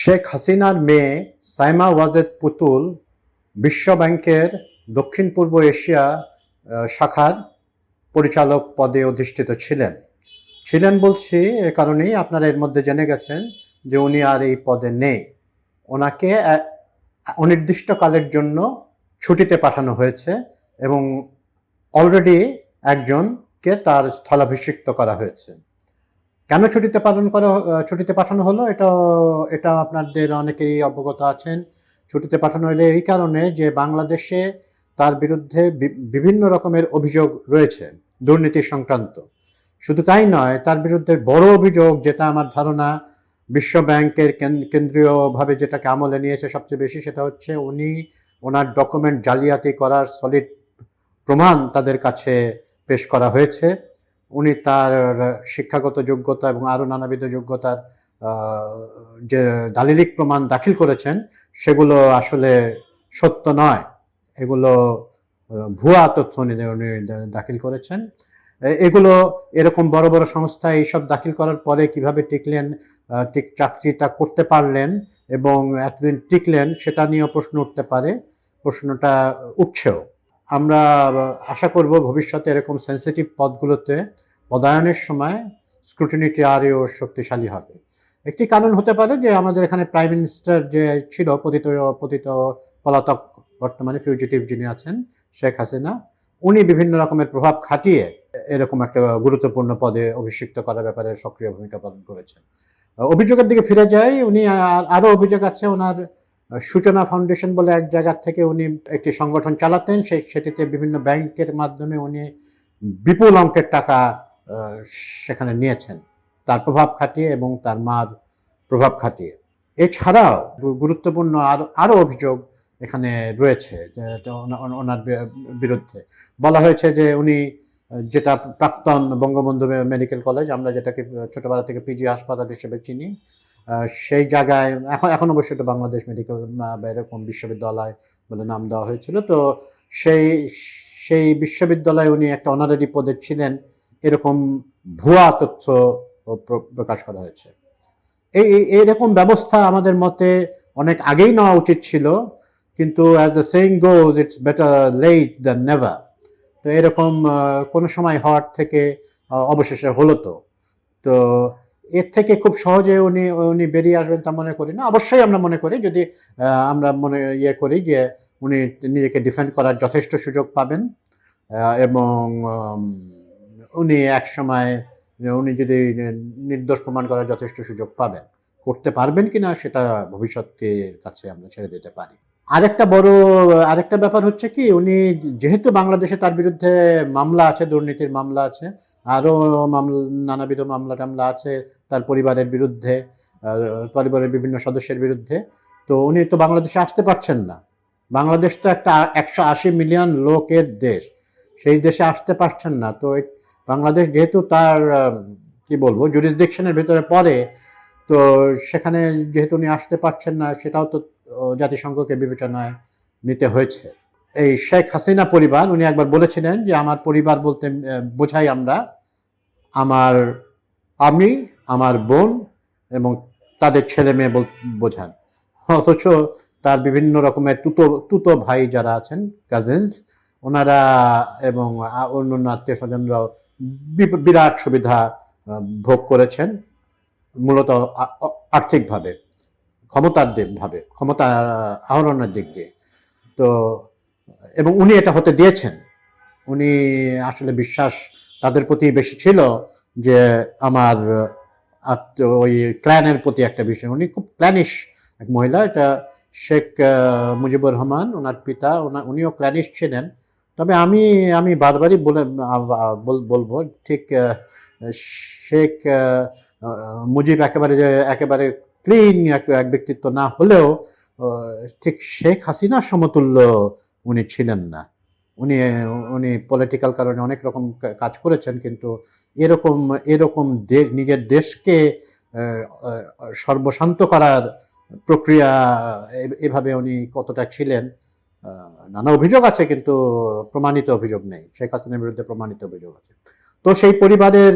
শেখ হাসিনার মেয়ে সাইমা ওয়াজেদ পুতুল বিশ্ব ব্যাংকের দক্ষিণ পূর্ব এশিয়া শাখার পরিচালক পদে অধিষ্ঠিত ছিলেন বলছি এ কারণেই আপনারা এর মধ্যে জেনে গেছেন যে উনি আর এই পদে নেই। ওনাকে অনির্দিষ্টকালের জন্য ছুটিতে পাঠানো হয়েছে এবং অলরেডি একজনকে তার স্থলাভিষিক্ত করা হয়েছে। কেন ছুটিতে পাঠানো হলো এটা আপনাদের অনেকেরই অবগত আছেন। ছুটিতে পাঠানো হলে এই কারণে যে বাংলাদেশে তার বিরুদ্ধে বিভিন্ন রকমের অভিযোগ রয়েছে দুর্নীতি সংক্রান্ত। শুধু তাই নয়, তার বিরুদ্ধে বড় অভিযোগ, যেটা আমার ধারণা বিশ্ব ব্যাংকের কেন্দ্রীয়ভাবে যেটাকে আমলে নিয়েছে সবচেয়ে বেশি, সেটা হচ্ছে ওনার ডকুমেন্ট জালিয়াতি করার সলিড প্রমাণ তাদের কাছে পেশ করা হয়েছে। উনি তার শিক্ষাগত যোগ্যতা এবং আরও নানাবিধ যোগ্যতার যে দালিলিক প্রমাণ দাখিল করেছেন সেগুলো আসলে সত্য নয়, এগুলো ভুয়া তথ্য উনি দাখিল করেছেন। এগুলো এরকম বড় বড় সংস্থা এইসব দাখিল করার পরে কিভাবে চাকরিটা করতে পারলেন এবং এতদিন টিকলেন সেটা নিয়েও প্রশ্ন উঠতে পারে, প্রশ্নটা উঠছেও। আমরা আশা করব ভবিষ্যতে এরকম সেন্সিটিভ পদগুলোতে পদায়নের সময় স্ক্রুটিনিটি আরও শক্তিশালী হবে। একটি কারণ হতে পারে যে আমাদের এখানে প্রাইম মিনিস্টার যে ছিল পতিত পলাতক, বর্তমানে ফিউজিটিভ যিনি আছেন শেখ হাসিনা, উনি বিভিন্ন রকমের প্রভাব খাটিয়ে এরকম একটা গুরুত্বপূর্ণ পদে অভিষিক্ত করার ব্যাপারে সক্রিয় ভূমিকা পালন করেছেন। অভিযোগের দিকে ফিরে যাই, উনি আরও অভিযোগ আছে ওনার সূচনা ফাউন্ডেশন বলে এক জায়গা থেকে উনি একটি সংগঠন চালাতেন, সেটিতে বিভিন্ন ব্যাংকের মাধ্যমে উনি বিপুল অঙ্কের টাকা সেখানে নিয়েছেন তার প্রভাব খাটিয়ে এবং তার মার প্রভাব খাটিয়ে। এছাড়াও গুরুত্বপূর্ণ আরও অভিযোগ এখানে রয়েছে ওনার বিরুদ্ধে। বলা হয়েছে যে উনি, যেটা প্রাক্তন বঙ্গবন্ধু মেডিকেল কলেজ, আমরা যেটাকে ছোটবেলা থেকে পিজি হাসপাতাল হিসেবে চিনি, সেই জায়গায় এখন অবশ্যই এটা বাংলাদেশ মেডিকেল বা এরকম বিশ্ববিদ্যালয় বলে নাম দেওয়া হয়েছিল। তো সেই বিশ্ববিদ্যালয়ে উনি একটা অনারারি পদে ছিলেন, এরকম ভুয়া তথ্য প্রকাশ করা হয়েছে। এইরকম ব্যবস্থা আমাদের মতে অনেক আগেই নেওয়া উচিত ছিল, কিন্তু as the saying goes, it's better late than never. তো এরকম কোনো সময় হওয়ার থেকে অবশেষে হলো। তো এর থেকে খুব সহজে উনি বেরিয়ে আসবেন তা মনে করি না। অবশ্যই আমরা মনে করি, যদি আমরা করি যে উনি নিজেকে ডিফেন্ড করার যথেষ্ট সুযোগ পাবেন এবং উনি এক সময় উনি যদি নির্দোষ প্রমাণ করার যথেষ্ট সুযোগ পাবেন, করতে পারবেন কিনা সেটা ভবিষ্যতের কাছে আমরা ছেড়ে দিতে পারি। আরেকটা ব্যাপার হচ্ছে কি, উনি যেহেতু বাংলাদেশে তার বিরুদ্ধে মামলা আছে, দুর্নীতির মামলা আছে, আরও নানাবিধ মামলা আছে তার পরিবারের বিরুদ্ধে, পরিবারের বিভিন্ন সদস্যের বিরুদ্ধে। তো উনি তো বাংলাদেশে আসতে পারছেন না। বাংলাদেশ তো একটা 180 মিলিয়ন লোকের দেশ, সেই দেশে আসতে পারছেন না। তো বাংলাদেশ যেহেতু তার কি বলবো জুরিসডিকশনের ভিতরে পড়ে, তো সেখানে যেহেতু উনি আসতে পারছেন না, সেটাও তো জাতিসংঘকে বিবেচনায় নিতে হয়েছে। এই শেখ হাসিনা পরিবার, উনি একবার বলেছিলেন যে আমার পরিবার বলতে বোঝাই আমি, আমার বোন এবং তাদের ছেলে মেয়ে বোঝান। অথচ তার বিভিন্ন রকমের তুতো ভাই যারা আছেন, কাজিনস, ওনারা এবং অন্যান্য আত্মীয় স্বজনরাও বিরাট সুবিধা ভোগ করেছেন, মূলত আর্থিকভাবে, ক্ষমতা আহরণের দিক দিয়ে। তো এবং উনি এটা হতে দিয়েছেন। উনি আসলে বিশ্বাস তাদের প্রতি বেশি ছিল যে আমার ওই ক্ল্যানের প্রতি একটা বিষয়। উনি খুব ক্ল্যানিশ এক মহিলা, এটা শেখ মুজিবুর রহমান ওনার পিতা, উনিও ক্ল্যানিশ ছিলেন। তবে আমি বারবারই বলবো, ঠিক শেখ মুজিব একেবারে ক্লিন এক ব্যক্তিত্ব না হলেও ঠিক শেখ হাসিনার সমতুল্য উনি ছিলেন না। উনি পলিটিক্যাল কারণে অনেক রকম কাজ করেছেন, কিন্তু এরকম নিজের দেশকে সর্বশান্ত করার প্রক্রিয়া এভাবে উনি কতটা ছিলেন, নানা অভিযোগ আছে কিন্তু প্রমাণিত অভিযোগ নেই। শেখ হাসিনার বিরুদ্ধে প্রমাণিত অভিযোগ আছে। তো সেই পরিবারের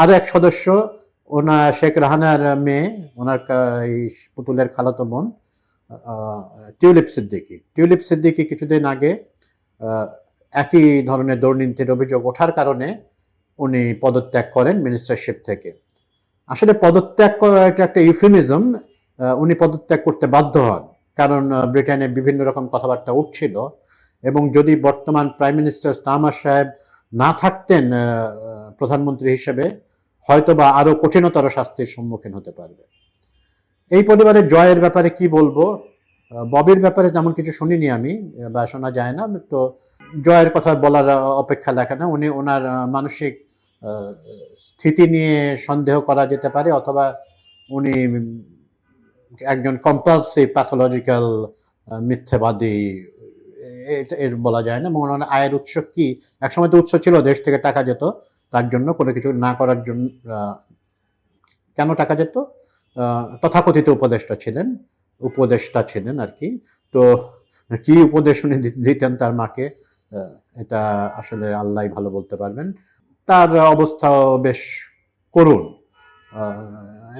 আরো এক সদস্য, শেখ রাহানার মেয়ে, ওনার এই পুতুলের খালাতো বোন টিউলিপ সিদ্দিকী কিছুদিন আগে একই ধরনের দুর্নীতির অভিযোগ ওঠার কারণে উনি পদত্যাগ করেন মিনিস্টারশিপ থেকে। আসলে পদত্যাগ করা এটা একটা ইউফেমিজম। উনি পদত্যাগ করতে বাধ্য হন, কারণ ব্রিটেনে বিভিন্ন রকম কথাবার্তা উঠছিল, এবং যদি বর্তমান প্রাইম মিনিস্টার স্টারমার সাহেব না থাকতেন প্রধানমন্ত্রী হিসেবে, হয়তোবা আরো কঠিনতর শাস্তির সম্মুখীন হতে পারবে। এই পরিবারের জয়ের ব্যাপারে কি বলবো, ববির ব্যাপারে তেমন কিছু শুনিনি আমি, বা শোনা যায় না। তো জয়ের কথা বলার অপেক্ষা রাখে না। উনি ওনার মানসিক স্থিতি নিয়ে সন্দেহ করা যেতে পারে, অথবা উনি একজন কম্পালসিভ প্যাথোলজিক্যাল মিথ্যাবাদী, এর বলা যায় না। এবং ওনার আয়ের উৎস কি, একসময় তো উৎস ছিল দেশ থেকে টাকা যেত, তার জন্য কোনো কিছু না করার জন্য কেন টাকা যেত, তথাকথিত উপদেষ্টা ছিলেন আর কি। তো কি উপদেশ উনি দিতেন তার মাকে, এটা আসলে আল্লাহ ভালো বলতে পারবেন। তার অবস্থাও বেশ করুণ,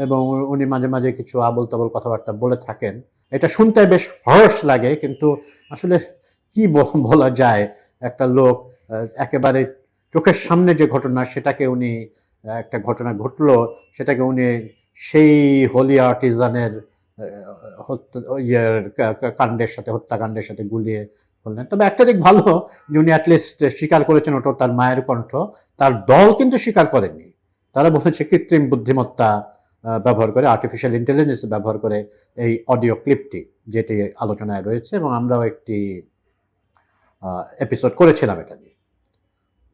এবং উনি মাঝে মাঝে কিছু আবল তাবল কথাবার্তা বলে থাকেন। এটা শুনতে বেশ হর্ষ লাগে, কিন্তু আসলে কি বলা যায়, একটা লোক একেবারে চোখের সামনে যে ঘটনা, সেটাকে উনি একটা ঘটনা ঘটলো, সেটাকে উনি সেই হোলি আর্টিজানের কাণ্ডের সাথে, হত্যাকাণ্ডের সাথে গুলিয়ে বললেন। তবে একটা দিক ভালো যে উনি অ্যাটলিস্ট স্বীকার করেছেন ওটা তার মায়ের কণ্ঠ। তার দল কিন্তু স্বীকার করেনি, তারা বলেছে কৃত্রিম বুদ্ধিমত্তা ব্যবহার করে, আর্টিফিশিয়াল ইন্টেলিজেন্স ব্যবহার করে এই অডিও ক্লিপটি, যেটি আলোচনায় রয়েছে, এবং আমরাও একটি এপিসোড করেছিলাম এটা নিয়ে।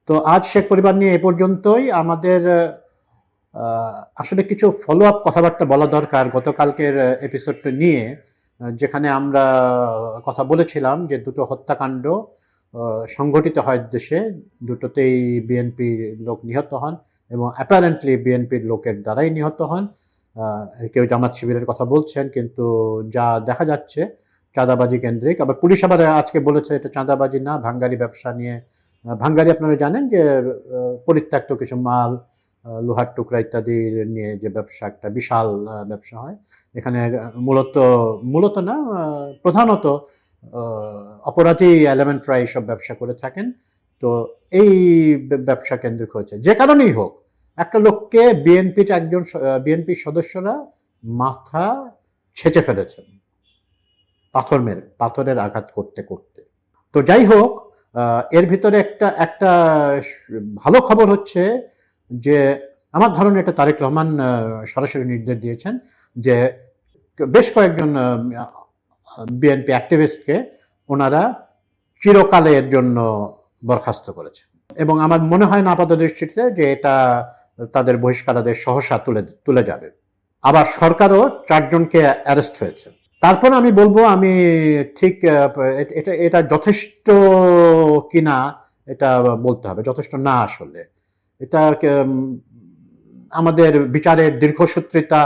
তো আজ শেখ পরিবার নিয়ে এ পর্যন্তই। আমাদের আসলে কিছু ফলো আপ কথাবার্তা বলা দরকার গতকালকের এপিসোডটা নিয়ে, যেখানে আমরা কথা বলেছিলাম যে দুটো হত্যাকাণ্ড সংঘটিত হয় দেশে, দুটোতেই বিএনপির লোক নিহত হন, এবং অ্যাপারেন্টলি বিএনপির লোকের দ্বারাই নিহত হন। কেউ জামাত শিবিরের কথা বলছেন, কিন্তু যা দেখা যাচ্ছে চাঁদাবাজি কেন্দ্রিক। আবার পুলিশ আবার আজকে বলেছে এটা চাঁদাবাজি না, ভাঙ্গারি ব্যবসা নিয়ে। ভাঙ্গারি আপনারা জানেন যে পরিত্যক্ত কিছু মাল, লোহার টুকরা ইত্যাদি নিয়ে যে ব্যবসা, একটা বিশাল ব্যবসা হয় এখানে। মূলত না, প্রধানত অপরাধী এলিমেন্টরা এইসব ব্যবসা করে থাকেন। তো এই ব্যবসা কেন্দ্রিক হয়েছে, যে কারণেই হোক, একটা লোককে বিএনপির সদস্যরা মাথা ছেঁচে ফেলেছেন পাথরের আঘাত করতে করতে। তো যাই হোক, এর ভিতরে একটা ভালো খবর হচ্ছে যে, আমার ধারণা এটা তারেক রহমান সরাসরি নির্দেশ দিয়েছেন যে বেশ কয়েকজন বিএনপি অ্যাক্টিভিস্টকে ওনারা চিরকালের জন্য বরখাস্ত করেছেন, এবং আমার মনে হয় না আপাত দৃষ্টিতে যে এটা তাদের বহিষ্কারাদেশ সহসা তুলে যাবে। আবার সরকারও 4 জনকে অ্যারেস্ট হয়েছে। তারপর আমি বলবো, আমি ঠিক এটা যথেষ্ট কিনা এটা বলতে হবে, যথেষ্ট না আসলে। এটা আমাদের বিচারের দীর্ঘসূত্রিতা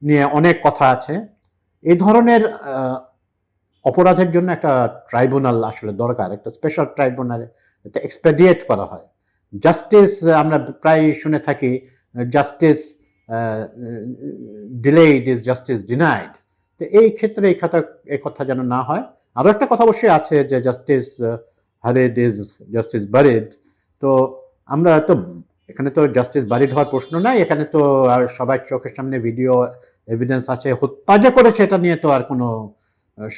নিয়ে অনেক কথা আছে। এই ধরনের অপরাধের জন্য একটা ট্রাইব্যুনাল আসলে দরকার, একটা স্পেশাল ট্রাইব্যুনাল এক্সপেডিয়েট করা হয়। জাস্টিস আমরা প্রায় শুনে থাকি, justice delayed is justice denied. তো এই ক্ষেত্রে এই কথা যেন না হয়। আরও একটা কথা অবশ্যই আছে যে জাস্টিস হারিড ইজ জাস্টিস বারিড। তো আমরা তো এখানে তো জাস্টিস বারিড হওয়ার প্রশ্ন নাই, এখানে তো সবাই চোখের সামনে ভিডিও এভিডেন্স আছে। হত্যা যে করেছে এটা নিয়ে তো আর কোনো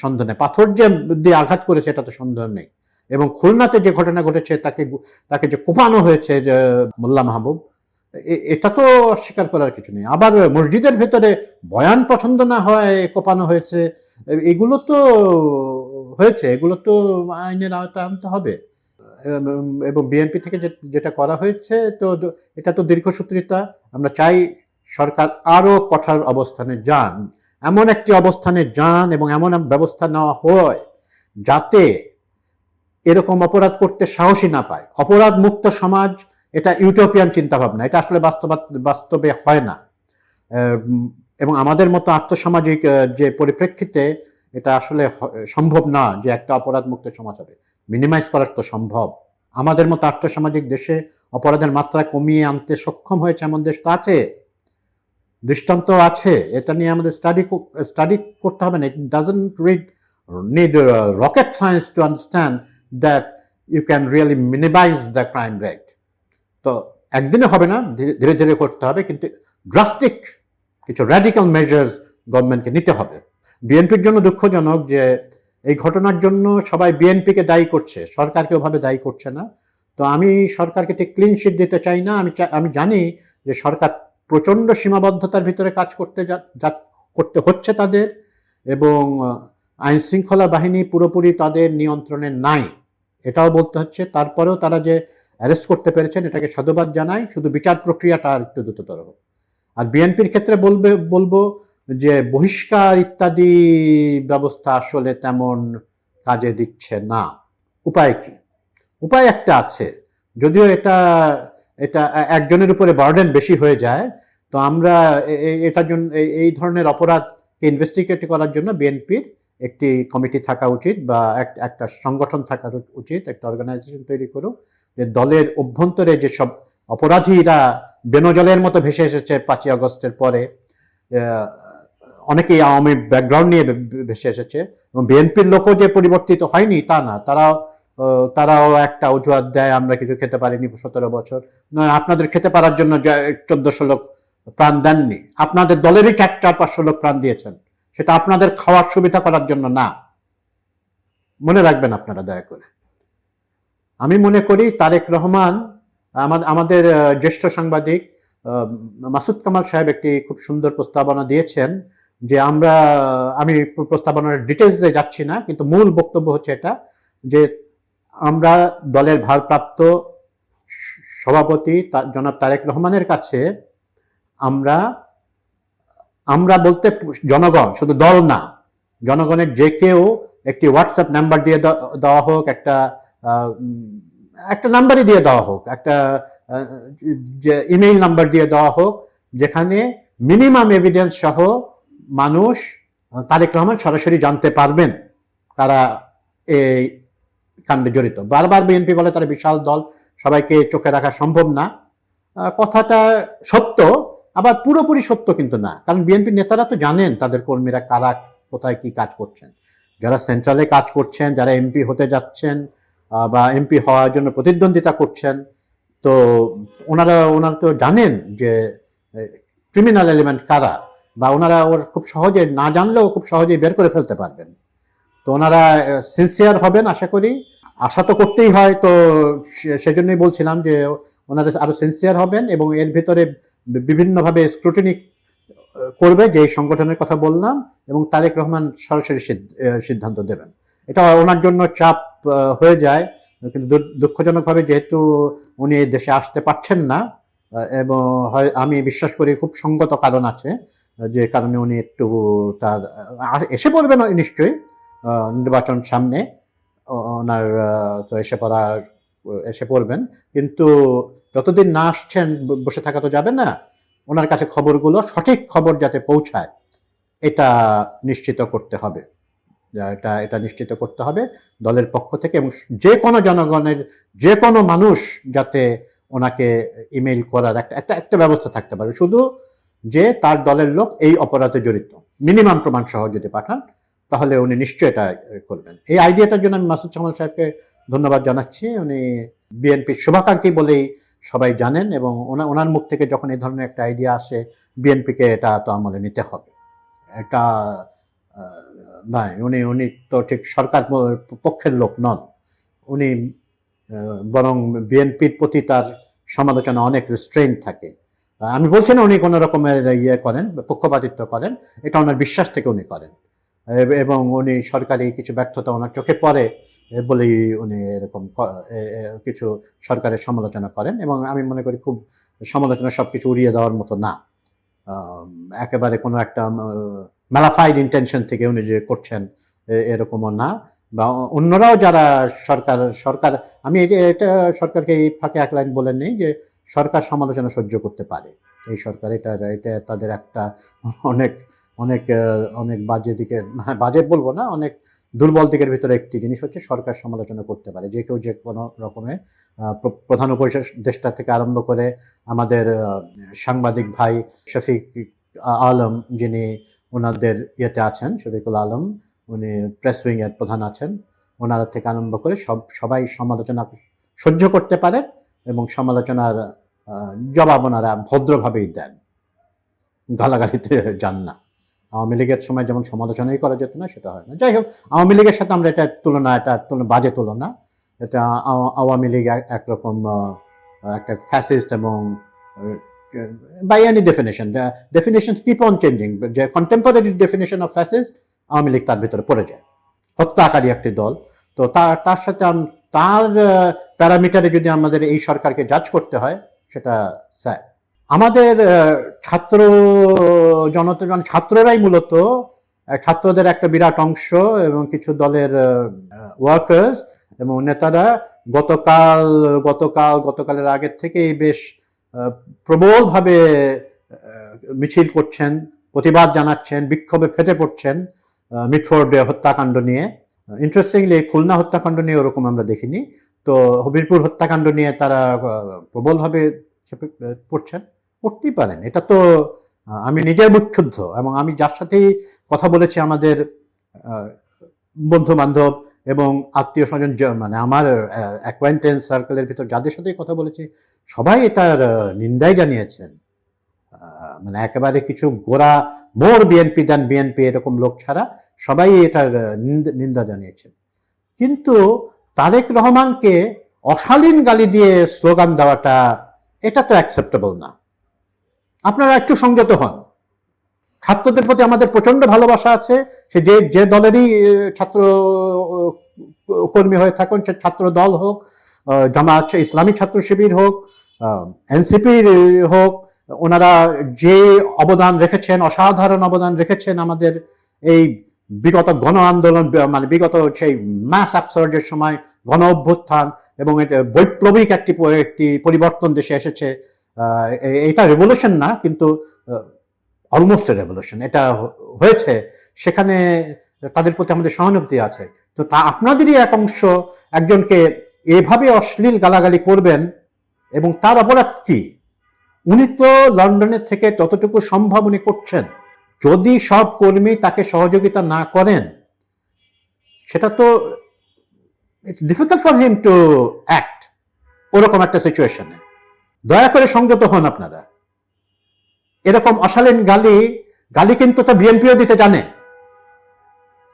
সন্দেহ নেই, পাথর যে দিয়ে আঘাত করেছে এটা তো সন্দেহ নেই। এবং খুলনাতে যে ঘটনা ঘটেছে, তাকে যে কোপানো হয়েছে যে মোল্লা মাহবুব, এটা তো অস্বীকার করার কিছু নেই। আবার মসজিদের ভেতরে বয়ান পছন্দ না হয় কোপানো হয়েছে, এগুলো তো আইনের আওতায় আনতে হবে। এবং বিএনপি থেকে যেটা করা হয়েছে, তো এটা তো দীর্ঘসূত্রিতা। আমরা চাই সরকার আরো কঠোর অবস্থানে যান, এমন একটি অবস্থানে যান এবং এমন ব্যবস্থা নেওয়া হয় যাতে এরকম অপরাধ করতে সাহসী না পায়। অপরাধ মুক্ত সমাজ এটা ইউটোপিয়ান চিন্তাভাবনা, এটা আসলে বাস্তবে হয় না। এবং আমাদের মতো আর্থসামাজিক যে পরিপ্রেক্ষিতে এটা আসলে সম্ভব না যে একটা অপরাধ মুক্ত সমাজ হবে। মিনিমাইজ করা তো সম্ভব। আমাদের মতো আর্থসামাজিক দেশে অপরাধের মাত্রা কমিয়ে আনতে সক্ষম হয়েছে এমন দেশ তো আছে। দৃষ্টান্ত আছে, এটা নিয়ে আমাদের স্টাডি করতে হবে না। It doesn't need rocket science to understand that you can really minimize the crime rate. তো একদিনে হবে না, ধীরে ধীরে করতে হবে, কিন্তু ড্রাস্টিক কিছু র্যাডিক্যাল মেজার্স গভর্নমেন্টকে নিতে হবে। বিএনপির জন্য দুঃখজনক যে এই ঘটনার জন্য সবাই বিএনপিকে দায়ী করছে, সরকারকে ওভাবে দায়ী করছে না। তো আমি সরকারকে ঠিক ক্লিন শিট দিতে চাই না। আমি জানি যে সরকার প্রচণ্ড সীমাবদ্ধতার ভিতরে কাজ করতে হচ্ছে তাদের, এবং আইন শৃঙ্খলা বাহিনী পুরোপুরি তাদের নিয়ন্ত্রণে নাই, এটাও বলতে হচ্ছে। তারপরেও তারা যে অ্যারেস্ট করতে পেরেছেন এটাকে সাধুবাদ জানাই, শুধু বিচার প্রক্রিয়াটা আর একটু দ্রুততর হোক। আর বিএনপির ক্ষেত্রে বলবো যে বহিষ্কার ইত্যাদি ব্যবস্থা আসলে তেমন কাজে দিচ্ছে না। উপায় কি? উপায় একটা আছে, যদিও এটা এটা একজনের উপরে বার্ডেন বেশি হয়ে যায়। তো আমরা এটার জন্য এই ধরনের অপরাধকে ইনভেস্টিগেট করার জন্য বিএনপির একটি কমিটি থাকা উচিত, বা একটা সংগঠন থাকা উচিত, একটা অর্গানাইজেশন তৈরি করুক, যে দলের অভ্যন্তরে যেসব অপরাধীরা বেনজলের মতো ভেসে এসেছে 5ই আগস্টের পরে, অনেকেই আওয়ামী ব্যাকগ্রাউন্ড নিয়ে ভেসে এসেছে, এবং বিএনপির লোকও যে পরিবর্তিত হয়নি তা না, তারাও একটা অজুহাত দেয়, আমরা কিছু খেতে পারিনি 17 বছর। নয়, আপনাদের খেতে পারার জন্য 1400 লোক প্রাণ দেননি, আপনাদের দলেরই 400-500 লোক প্রাণ দিয়েছেন, সেটা আপনাদের খাওয়ার সুবিধা করার জন্য না। মনে রাখবেন আপনারা দয়া করে। আমি মনে করি তারেক রহমান, আমাদের জ্যেষ্ঠ সাংবাদিক মাসুদ কামাল সাহেব একটি খুব সুন্দর প্রস্তাবনা দিয়েছেন, যে আমি প্রস্তাবনার ডিটেলসে যাচ্ছি না, কিন্তু মূল বক্তব্য হচ্ছে এটা, যে আমরা দলের ভারপ্রাপ্ত সভাপতি জনাব তারেক রহমানের কাছে আমরা বলতে জনগণ, শুধু দল না, জনগণের যে কেউ একটি হোয়াটসঅ্যাপ নাম্বার দিয়ে দেওয়া হোক, একটা নাম্বারই দিয়ে দেওয়া হোক, একটা ইমেইল নাম্বার দিয়ে দেওয়া হোক, যেখানে মিনিমাম এভিডেন্স সহ মানুষ তারেক রহমান সরাসরি জানতে পারবেন তারা এই কাণ্ডে জড়িত। বারবার বিএনপি বলে তারা বিশাল দল, সবাইকে চোখে রাখা সম্ভব না। কথাটা সত্য, আবার পুরোপুরি সত্য কিন্তু না, কারণ বিএনপির নেতারা তো জানেন তাদের কর্মীরা কারা কোথায় কি কাজ করছেন। যারা সেন্ট্রালে কাজ করছেন, যারা এমপি হতে যাচ্ছেন বা এমপি হওয়ার জন্য প্রতিদ্বন্দ্বিতা করছেন, তো ওনারা তো জানেন যে ক্রিমিনাল এলিমেন্ট কারা, বা ওনারা খুব সহজে, না জানলেও খুব সহজেই বের করে ফেলতে পারবেন। তো ওনারা সিনসিয়ার হবেন আশা করি, আশা তো করতেই হয়। তো সেজন্যই বলছিলাম যে ওনারা আরো সিনসিয়ার হবেন, এবং এর ভিতরে বিভিন্নভাবে স্ক্রুটিনি করবে যে সংগঠনের কথা বললাম, এবং তারেক রহমান সরাসরি সিদ্ধান্ত দেবেন। এটা ওনার জন্য চাপ হয়ে যায়, কিন্তু দুঃখজনকভাবে যেহেতু উনি এই দেশে আসতে পারছেন না, এবং আমি বিশ্বাস করি খুব সঙ্গত কারণ আছে, যে কারণে উনি একটু এসে পড়বেন নিশ্চয়ই নির্বাচন সামনে, ওনার তো এসে পড়বেন, কিন্তু যতদিন না আসছেন বসে থাকা তো যাবে না। ওনার কাছে খবরগুলো, সঠিক খবর যাতে পৌঁছায়, এটা নিশ্চিত করতে হবে। এটা নিশ্চিত করতে হবে দলের পক্ষ থেকে, এবং যে কোনো জনগণের, যে কোনো মানুষ যাতে ওনাকে ইমেইল করার একটা ব্যবস্থা থাকতে পারে, শুধু যে তার দলের লোক এই অপরাধে জড়িত, মিনিমাম প্রমাণ সহ যদি পাঠান, তাহলে উনি নিশ্চয়ই এটা করবেন। এই আইডিয়াটার জন্য আমি মাসুদ কামাল সাহেবকে ধন্যবাদ জানাচ্ছি। উনি বিএনপির শুভাকাঙ্ক্ষী বলেই সবাই জানেন, এবং ওনার মুখ থেকে যখন এই ধরনের একটা আইডিয়া আসে, বিএনপিকে এটা তো আমলে নিতে হবে। এটা নাই, উনি তো ঠিক সরকার পক্ষের লোক নন, উনি বরং বিএনপির প্রতি তার সমালোচনা অনেক রিস্ট্রেইন থাকে। আমি বলছি না উনি কোনো রকমের করেন, পক্ষপাতিত্ব করেন, এটা ওনার বিশ্বাস থেকে উনি করেন, এবং উনি সরকারি কিছু ব্যর্থতা ওনার চোখে পড়ে বলেই উনি এরকম কিছু সরকারের সমালোচনা করেন, এবং আমি মনে করি খুব সমালোচনা সবকিছু উড়িয়ে দেওয়ার মতো না। একেবারে কোনো একটা ম্যালাফাইড ইন্টেনশন থেকে উনি যে করছেন এরকমও না। বা অন্যরাও যারা সরকার আমি এটা সরকারকে এই ফাঁকে এক লাইন বলেন নেই যে সরকার সমালোচনা সহ্য করতে পারে। এই সরকার এটা তাদের একটা অনেক অনেক অনেক বাজে দিকে, বাজে বলবো না, অনেক দুর্বল দিকের ভিতরে একটি জিনিস হচ্ছে সরকার সমালোচনা করতে পারে। যে কেউ যে কোনো রকমের প্রধান উপদেষ্টা থেকে আরম্ভ করে আমাদের সাংবাদিক ভাই শফিক আলম, যিনি ওনাদের ইয়েতে আছেন, শফিকুল আলম, উনি প্রেস উইং এর প্রধান আছেন, ওনারা থেকে আরম্ভ করে সবাই সমালোচনা সহ্য করতে পারেন এবং সমালোচনার জবাব ওনারা ভদ্রভাবেই দেন, গালাগালিতে যান না। আওয়ামী লীগের সময় যেমন সমালোচনাই করা যেত না, সেটা হয় না। যাই হোক, আওয়ামী লীগের সাথে আমরা এটা বাজে তুলনা। এটা আওয়ামী লীগ একরকম একটা ফ্যাসিস্ট এবং by any definition keep on changing, যে contemporary definition of fascist, Awami League তার ভিতরে পড়ে যায়, হত্যাকারী একটি দল। তো তার সাথে তার প্যারামিটারে যদি আমাদের এই সরকারকে জাজ করতে হয়, সেটা স্যার। আমাদের ছাত্র জনতা, ছাত্ররাই মূলত, ছাত্রদের একটা বিরাট অংশ এবং কিছু দলের ওয়ার্কার্স এবং নেতারা গতকালের আগের থেকেই বেশ প্রবলভাবে মিছিল করছেন, প্রতিবাদ জানাচ্ছেন, বিক্ষোভে ফেটে পড়ছেন মিটফোর্ড হত্যাকাণ্ড নিয়ে। ইন্টারেস্টিংলি খুলনা হত্যাকাণ্ড নিয়ে ওরকম আমরা দেখিনি, তো হবিরপুর হত্যাকাণ্ড নিয়ে তারা প্রবলভাবে পড়তেই পারেন। এটা তো আমি নিজের মুখ্যুদ্ধ, এবং আমি যার সাথেই কথা বলেছি, আমাদের বন্ধু বান্ধব এবং আত্মীয় স্বজন, মানে আমার অ্যাকোয়াইন্টেন্স সার্কেলের ভিতর যাদের সাথেই কথা বলেছি, সবাই এটার নিন্দাই জানিয়েছেন। মানে একেবারে কিছু গোড়া মোর বিএনপি দেন বিএনপি এরকম লোক ছাড়া সবাই এটার নিন্দা জানিয়েছেন। কিন্তু তারেক রহমানকে অশালীন গালি দিয়ে স্লোগান দেওয়াটা, এটা তো অ্যাকসেপ্টেবল না। আপনারা একটু সংযত হন। ছাত্রদের প্রতি আমাদের প্রচন্ড ভালোবাসা আছে, সে যে দলেরই ছাত্র কর্মী হয়ে থাকুন, সে ছাত্র দল হোক, জামায়াত ইসলামী ছাত্র শিবির হোক, এনসিপির হোক, ওনারা যে অবদান রেখেছেন, অসাধারণ অবদান রেখেছেন আমাদের এই বিগত গণ আন্দোলন, মানে বিগত সেই ম্যাস অ্যাবসার্জের সময় গণ অভ্যুত্থান, এবং এটা বৈপ্লবিক একটি পরিবর্তন দেশে এসেছে। এটা রেভলিউশন না, কিন্তু অলমোস্ট রেভলিউশন এটা হয়েছে। সেখানে তাদের প্রতি আমাদের সহানুভূতি আছে। তো আপনাদেরই এক অংশ একজনকে এভাবে অশ্লীল গালাগালি করবেন, এবং তার অপরাধ কি? উনি তো লন্ডনের থেকে যতটুকু সম্ভব উনি করছেন। যদি সব কর্মী তাকে সহযোগিতা না করেন, সেটা তো it's difficult for him to act ওরকম একটা সিচুয়েশনে। দয়া করে সংযত হন আপনারা। এরকম অশালীন গালি কিন্তু তা বিএনপিও দিতে জানে,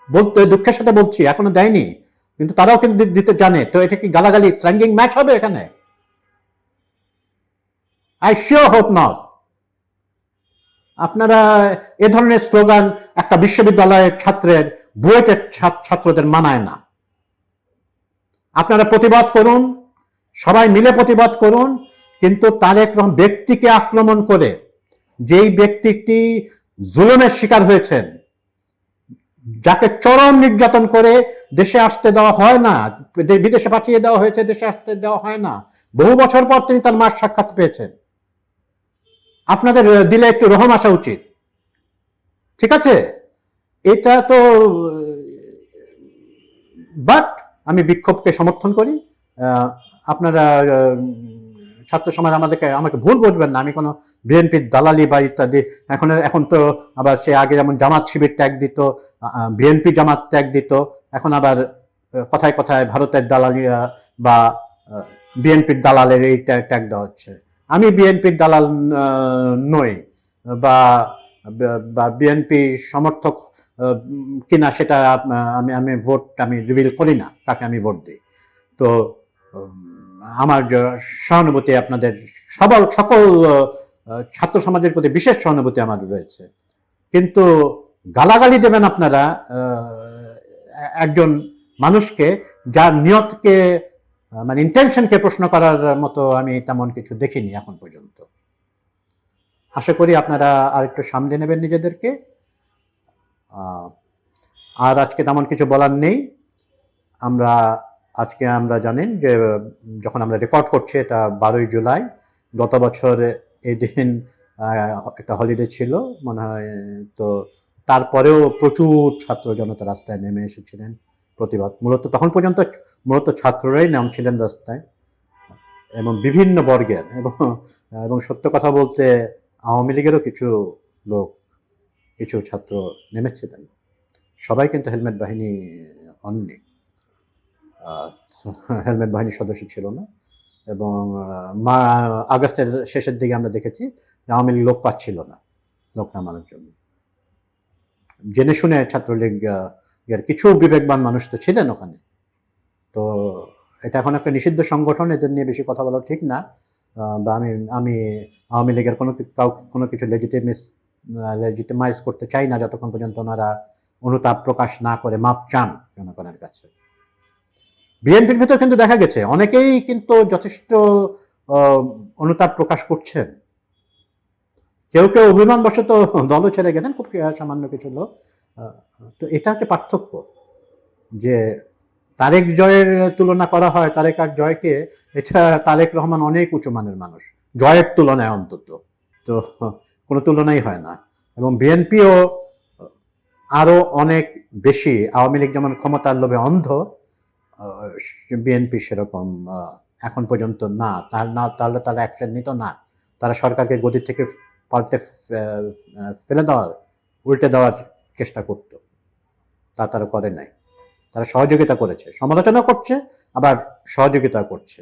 বলতে দুঃখের সাথে বলছি, এখনো দেয়নি, কিন্তু তারাও কিন্তু দিতে জানে। তো এটা কি গালাগালি স্ল্যাঙ্গিং ম্যাচ হবে এখানে? I sure hope not. আপনারা এ ধরনের স্লোগান একটা বিশ্ববিদ্যালয়ের ছাত্রের, বুয়েটের ছাত্রদের মানায় না। আপনারা প্রতিবাদ করুন, সবাই মিলে প্রতিবাদ করুন, কিন্তু তারেক রহমান ব্যক্তিকে আক্রমণ করে, যেই ব্যক্তিটি জুলুমের শিকার হয়েছেন, যাকে চরম নির্যাতন করে দেশে আসতে দেওয়া হয় না, বিদেশে পাঠিয়ে দেওয়া হয়েছে, দেশে আসতে দেওয়া হয় না, বহু বছর পর তিনি তার মার সাক্ষাৎ পেয়েছেন। আপনাদের দিলে একটু রহম আসা উচিত, ঠিক আছে? এটা তো, বাট আমি বিক্ষোভকে সমর্থন করি। আপনারা ছাত্র সমাজ আমাকে ভুল বুঝবেন না, আমি কোনো বিএনপির দালালি বা ইত্যাদি, এখন তো আবার সে আগে যেমন জামাত শিবির ট্যাগ দিত, বিএনপি জামাত ট্যাগ দিত, এখন আবার কথায় কথায় ভারতের দালালি বা বিএনপির দালালের এই ট্যাগ দেওয়া হচ্ছে। আমি বিএনপির দালাল নই, বা বিএনপি সমর্থক কিনা সেটা আমি রিভিল করি না কাকে আমি ভোট দিই। তো আমার সহানুভূতি আপনাদের সকল ছাত্র সমাজের প্রতি বিশেষ সহানুভূতি আমার রয়েছে, কিন্তু গালাগালি দেবেন আপনারা একজন মানুষকে যার নিয়তকে, মানে ইন্টেনশনকে প্রশ্ন করার মতো আমি তেমন কিছু দেখিনি এখন পর্যন্ত। আশা করি আপনারা আর একটু সামলে নেবেন নিজেদেরকে। আর আজকে তেমন কিছু বলার নেই। আজকে আমরা জানেন যে যখন আমরা রেকর্ড করছি, এটা 12ই জুলাই। গত বছর এই দিন একটা হলিডে ছিল মনে হয়, তো তারপরেও প্রচুর ছাত্র জনতা রাস্তায় নেমে এসেছিলেন প্রতিবাদ। তখন পর্যন্ত মূলত ছাত্ররাই নামছিলেন রাস্তায়, এবং বিভিন্ন বর্গের, এবং সত্য কথা বলতে আওয়ামী লীগেরও কিছু লোক, কিছু ছাত্র নেমেছিলেন। সবাই কিন্তু হেলমেট বাহিনী হননি, হেলমেট বাহিনীর সদস্য ছিল না। এবং আগস্টের শেষের দিকে আমরা দেখেছি যে আওয়ামী লীগ লোক পাচ্ছিল না লোক নামানোর জন্য। জেনে শুনে ছাত্রলীগ এর কিছু বিবেকবান মানুষ তো ছিলেন ওখানে। তো এটা এখন একটা নিষিদ্ধ সংগঠন, এদের নিয়ে বেশি কথা বলা ঠিক না। বা আমি আওয়ামী লীগের কোনো কিছু লেজিটিমাইজ করতে চাই না যতক্ষণ পর্যন্ত ওনারা অনুতাপ প্রকাশ না করে মাপ চান জনগণের কাছে। বিএনপির ভিতর কিন্তু দেখা গেছে অনেকেই কিন্তু যথেষ্ট অনুতাপ প্রকাশ করছেন। কেউ কেউ অভিমানবশত দলও ছেড়ে গেলেন, খুব সামান্য কিছু লোক। তো এটা হচ্ছে পার্থক্য, যে তারেক জয়ের তুলনা করা হয় তারেক আর জয়কে, এটা তারেক রহমান অনেক উঁচু মানের মানুষ জয়ের তুলনায়, অন্তত তো কোনো তুলনাই হয় না। এবং বিএনপিও আরো অনেক বেশি, আওয়ামী লীগ যেমন ক্ষমতার লোভে অন্ধ, বিএনপি সেরকম এখন পর্যন্ত না। তাহলে তারা অ্যাকশন নিত না, তারা সরকারকে গদি থেকে পাল্টে ফেলে দেওয়ার, উল্টে দেওয়ার চেষ্টা করত। তা তারা করে নাই, তারা সহযোগিতা করেছে, সমালোচনা করছে, আবার সহযোগিতা করছে।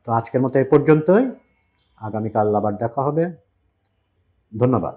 তো আজকের মতো এ পর্যন্তই, আগামীকাল আবার দেখা হবে। ধন্যবাদ।